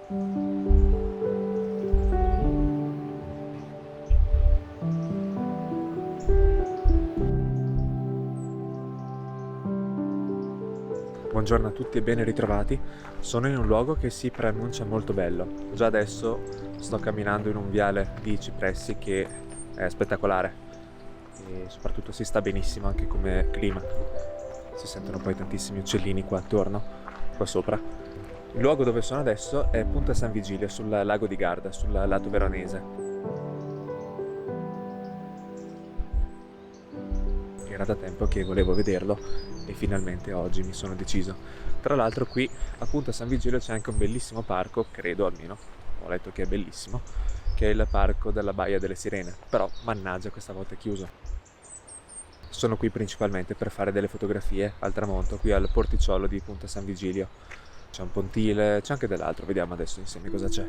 Buongiorno a tutti e ben ritrovati. Sono in un luogo che si preannuncia molto bello. Già adesso sto camminando in un viale di cipressi che è spettacolare e soprattutto si sta benissimo anche come clima. Si sentono poi tantissimi uccellini qua attorno, qua sopra. Il luogo dove sono adesso è Punta San Vigilio sul lago di Garda, sul lato veronese. Era da tempo che volevo vederlo e finalmente oggi mi sono deciso. Tra l'altro qui a Punta San Vigilio c'è anche un bellissimo parco, credo almeno, ho letto che è bellissimo, che è il parco della Baia delle Sirene, però mannaggia questa volta è chiuso. Sono qui principalmente per fare delle fotografie al tramonto, qui al porticciolo di Punta San Vigilio. C'è un pontile, c'è anche dell'altro, vediamo adesso insieme cosa c'è.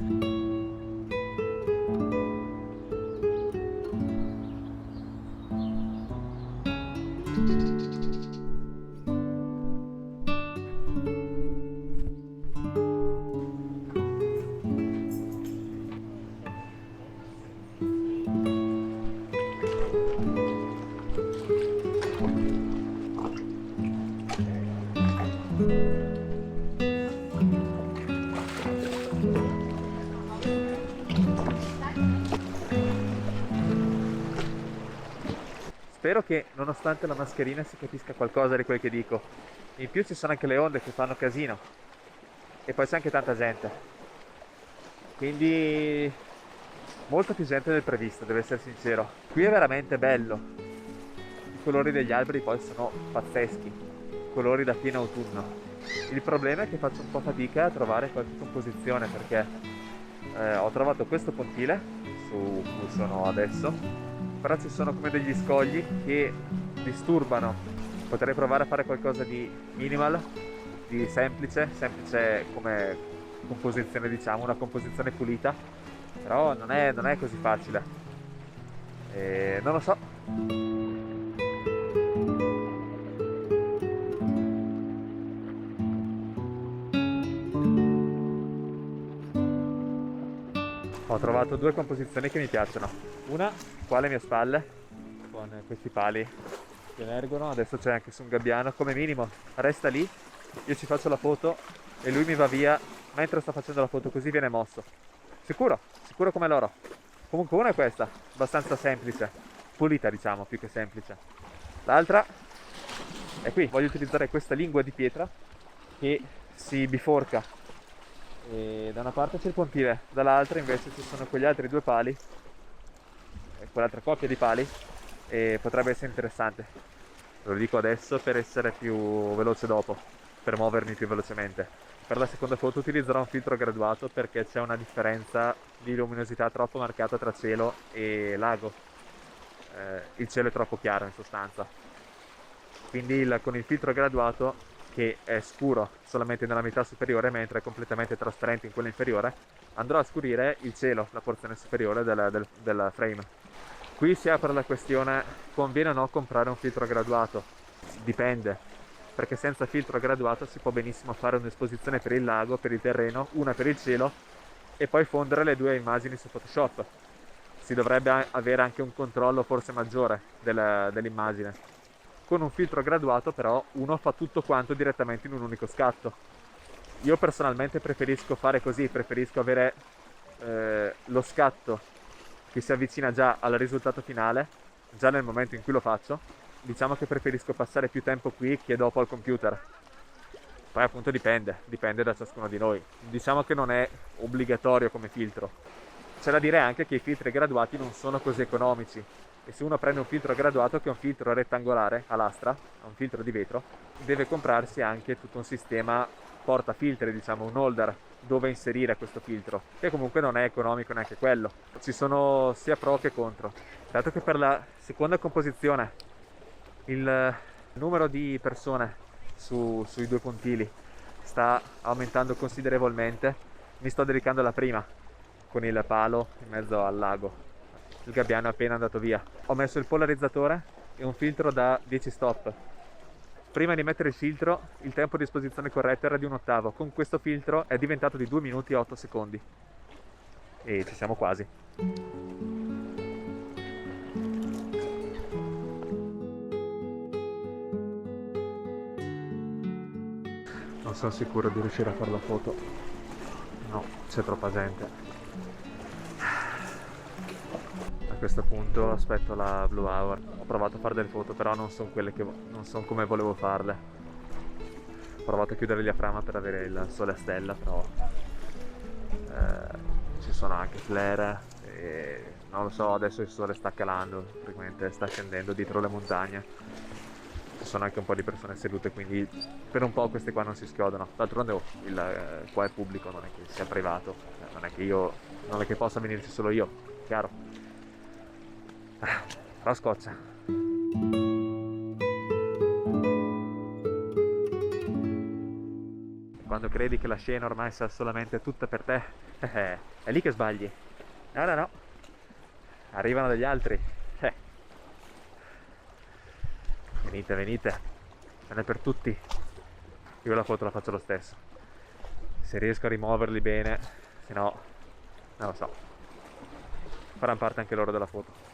Spero che nonostante la mascherina si capisca qualcosa di quel che dico. In più ci sono anche le onde che fanno casino e poi c'è anche tanta gente. Quindi molta più gente del previsto, devo essere sincero. Qui è veramente bello. I colori degli alberi poi sono pazzeschi, colori da pieno autunno. Il problema è che faccio un po' fatica a trovare qualche composizione perché ho trovato questo pontile su cui sono adesso, però ci sono come degli scogli che disturbano. Potrei provare a fare qualcosa di minimal, di semplice come composizione, diciamo, una composizione pulita, però non è così facile. Non lo so. Ho trovato due composizioni che mi piacciono. Una qua alle mie spalle, con questi pali che emergono. Adesso c'è anche su un gabbiano. Come minimo resta lì, io ci faccio la foto e lui mi va via mentre sto facendo la foto, così viene mosso. Sicuro come l'oro. Comunque una è questa, abbastanza semplice, pulita diciamo, più che semplice. L'altra è qui, voglio utilizzare questa lingua di pietra che si biforca. E da una parte c'è il pontile, dall'altra invece ci sono quegli altri due pali, quell'altra coppia di pali, e potrebbe essere interessante. Ve lo dico adesso per essere più veloce dopo, per muovermi più velocemente. Per la seconda foto utilizzerò un filtro graduato perché c'è una differenza di luminosità troppo marcata tra cielo e lago. Il cielo è troppo chiaro in sostanza, quindi con il filtro graduato, che è scuro solamente nella metà superiore mentre è completamente trasparente in quella inferiore, andrò a scurire il cielo, la porzione superiore del frame. Qui si apre la questione: conviene o no comprare un filtro graduato? Dipende, perché senza filtro graduato si può benissimo fare un'esposizione per il lago, per il terreno, una per il cielo e poi fondere le due immagini su Photoshop. Si dovrebbe avere anche un controllo forse maggiore dell'immagine. Con un filtro graduato però uno fa tutto quanto direttamente in un unico scatto. Io personalmente preferisco fare così, preferisco avere lo scatto che si avvicina già al risultato finale, già nel momento in cui lo faccio. Diciamo che preferisco passare più tempo qui che dopo al computer. Poi appunto dipende da ciascuno di noi. Diciamo che non è obbligatorio come filtro. C'è da dire anche che i filtri graduati non sono così economici. E se uno prende un filtro graduato, che è un filtro rettangolare a lastra, un filtro di vetro, deve comprarsi anche tutto un sistema portafiltri, diciamo, un holder dove inserire questo filtro, che comunque non è economico neanche quello. Ci sono sia pro che contro. Dato che per la seconda composizione il numero di persone sui due pontili sta aumentando considerevolmente, mi sto dedicando alla prima, con il palo in mezzo al lago. Il gabbiano è appena andato via. Ho messo il polarizzatore e un filtro da 10 stop Prima di mettere il filtro il tempo di esposizione corretto era di 1/8, con questo filtro è diventato di 2 minuti e 8 secondi. E ci siamo quasi. Non sono sicuro di riuscire a fare la foto. No, c'è troppa gente. A questo punto aspetto la Blue Hour. Ho provato a fare delle foto, però non sono quelle che non sono come volevo farle. Ho provato a chiudere il diaframma per avere il sole a stella, però ci sono anche flare e non lo so, adesso il sole sta calando, praticamente sta scendendo dietro le montagne. Ci sono anche un po' di persone sedute, quindi per un po' queste qua non si schiodono. D'altronde qua è pubblico, non è che sia privato, non è che possa venirci solo io, chiaro. Però scoccia. Quando credi che la scena ormai sia solamente tutta per te, è lì che sbagli. No, arrivano degli altri. Venite, ce n'è per tutti. Io la foto la faccio lo stesso, se riesco a rimuoverli bene, se no non lo so, faranno parte anche loro della foto.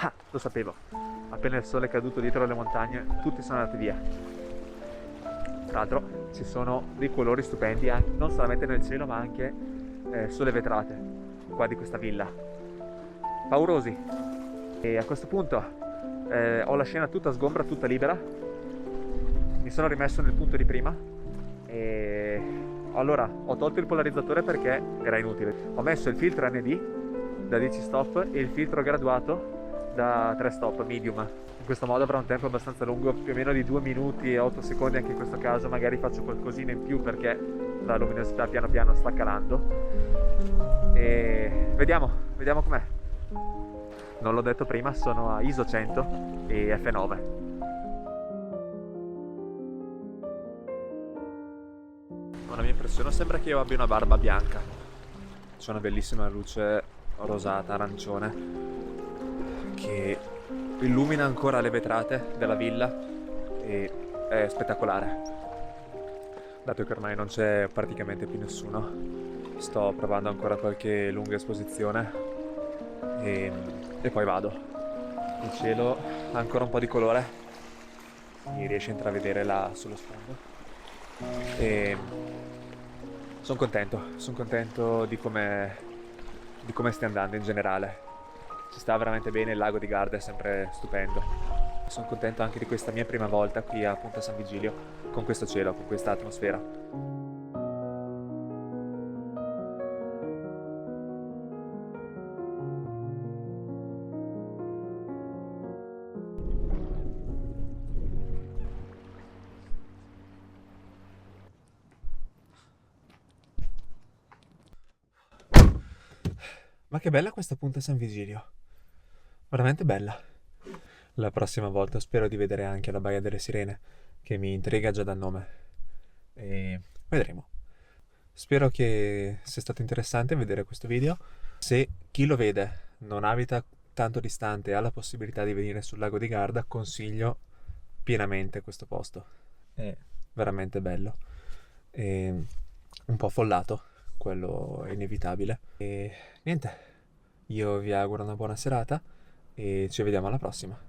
Ah, lo sapevo, appena il sole è caduto dietro le montagne tutti sono andati via. Tra l'altro ci sono dei colori stupendi non solamente nel cielo ma anche sulle vetrate qua di questa villa, paurosi. E a questo punto ho la scena tutta sgombra, tutta libera. Mi sono rimesso nel punto di prima e allora ho tolto il polarizzatore perché era inutile. Ho messo il filtro ND da 10 stop e il filtro graduato da 3 stop medium. In questo modo avrà un tempo abbastanza lungo, più o meno di 2 minuti e 8 secondi anche in questo caso. Magari faccio qualcosina in più perché la luminosità piano piano sta calando e vediamo com'è. Non l'ho detto prima, sono a ISO 100 e F9. Una mia impressione sembra che io abbia una barba bianca. C'è una bellissima luce rosata, arancione, che illumina ancora le vetrate della villa e è spettacolare. Dato che ormai non c'è praticamente più nessuno, sto provando ancora qualche lunga esposizione e poi vado. Il cielo ha ancora un po' di colore, si riesce a intravedere là sullo sfondo e sono contento di come stia andando in generale. Ci sta veramente bene, il lago di Garda è sempre stupendo. Sono contento anche di questa mia prima volta qui a Punta San Vigilio con questo cielo, con questa atmosfera. Ma che bella questa Punta San Vigilio, veramente bella. La prossima volta spero di vedere anche la Baia delle Sirene, che mi intriga già dal nome. E vedremo. Spero che sia stato interessante vedere questo video. Se chi lo vede non abita tanto distante e ha la possibilità di venire sul lago di Garda, consiglio pienamente questo posto. È veramente bello. E un po' affollato, quello è inevitabile. E niente, io vi auguro una buona serata e ci vediamo alla prossima.